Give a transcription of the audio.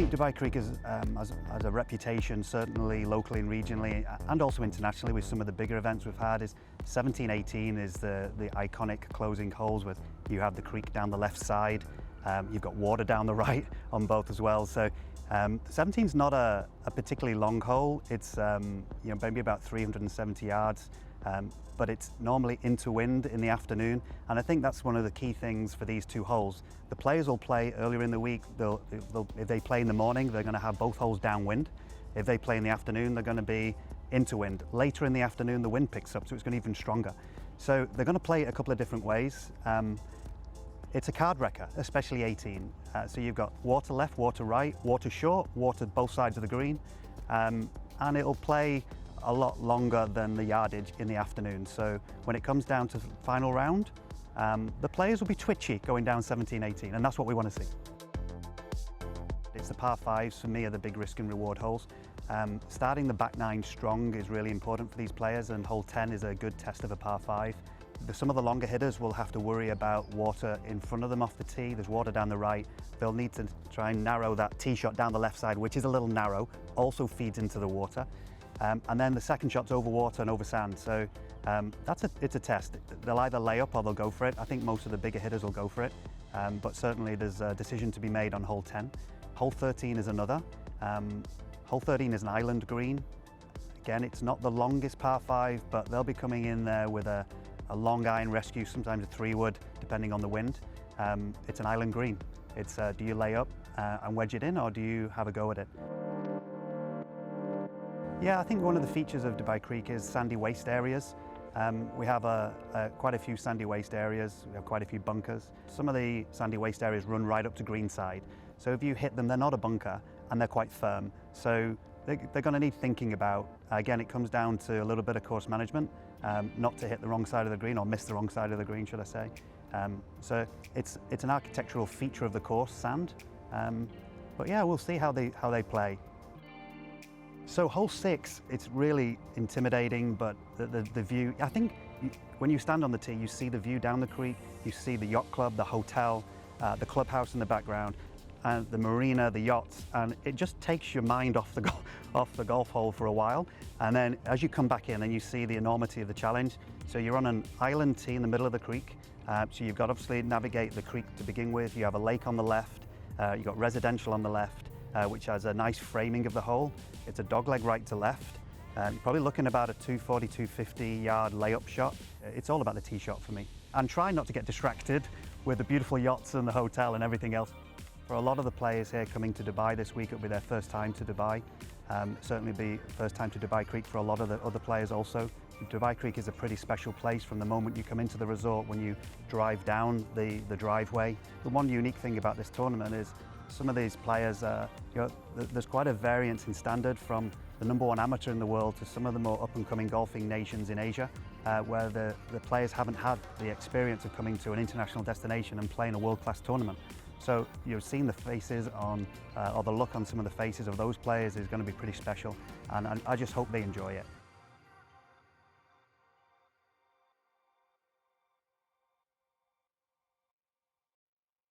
think Dubai Creek has a reputation, certainly locally and regionally, and also internationally with some of the bigger events we've had. Is 17-18 is the iconic closing holes with you have the creek down the left side, you've got water down the right on both as well. So 17 is not a particularly long hole. It's maybe about 370 yards. But it's normally into wind in the afternoon, and I think that's one of the key things for these two holes. The players will play earlier in the week. If they play in the morning, they're going to have both holes downwind. If they play in the afternoon, they're going to be into wind. Later in the afternoon, the wind picks up, so it's going to be even stronger. So they're going to play it a couple of different ways. It's a card wrecker, especially 18. So you've got water left, water right, water short, water both sides of the green, and it'll play a lot longer than the yardage in the afternoon. So when it comes down to the final round, the players will be twitchy going down 17-18, and that's what we want to see. It's the par fives for me are the big risk and reward holes. Starting the back nine strong is really important for these players, and hole 10 is a good test of a par five. Some of the longer hitters will have to worry about water in front of them off the tee. There's water down the right. They'll need to try and narrow that tee shot down the left side, which is a little narrow, also feeds into the water. And then the second shot's over water and over sand, so it's a test. They'll either lay up or they'll go for it. I think most of the bigger hitters will go for it, but certainly there's a decision to be made on hole 10. Hole 13 is another. Hole 13 is an island green. Again, it's not the longest par 5, but they'll be coming in there with a long iron rescue, sometimes a 3-wood, depending on the wind. It's an island green. It's do you lay up and wedge it in, or do you have a go at it? Yeah, I think one of the features of Dubai Creek is sandy waste areas. We have quite a few sandy waste areas. We have quite a few bunkers. Some of the sandy waste areas run right up to greenside. So if you hit them, they're not a bunker and they're quite firm. So they're going to need thinking about. Again, it comes down to a little bit of course management, not to hit the wrong side of the green or miss the wrong side of the green, should I say. So it's an architectural feature of the course, sand. But yeah, we'll see how they play. So hole 6, it's really intimidating, but the view, I think when you stand on the tee, you see the view down the creek, you see the yacht club, the hotel, the clubhouse in the background, and the marina, the yachts, and it just takes your mind off the golf hole for a while. And then as you come back in, then you see the enormity of the challenge. So you're on an island tee in the middle of the creek, so you've got to obviously navigate the creek to begin with. You have a lake on the left, you've got residential on the left, which has a nice framing of the hole. It's a dogleg right to left. You're probably looking about a 240, 250 yard layup shot. It's all about the tee shot for me. And try not to get distracted with the beautiful yachts and the hotel and everything else. For a lot of the players here coming to Dubai this week, it'll be their first time to Dubai. Certainly be first time to Dubai Creek for a lot of the other players also. Dubai Creek is a pretty special place from the moment you come into the resort when you drive down the driveway. The one unique thing about this tournament is some of these players, there's quite a variance in standard from the #1 amateur in the world to some of the more up-and-coming golfing nations in Asia, where the players haven't had the experience of coming to an international destination and playing a world-class tournament. So you've seen the faces on, or the look on some of the faces of those players is going to be pretty special, and I just hope they enjoy it.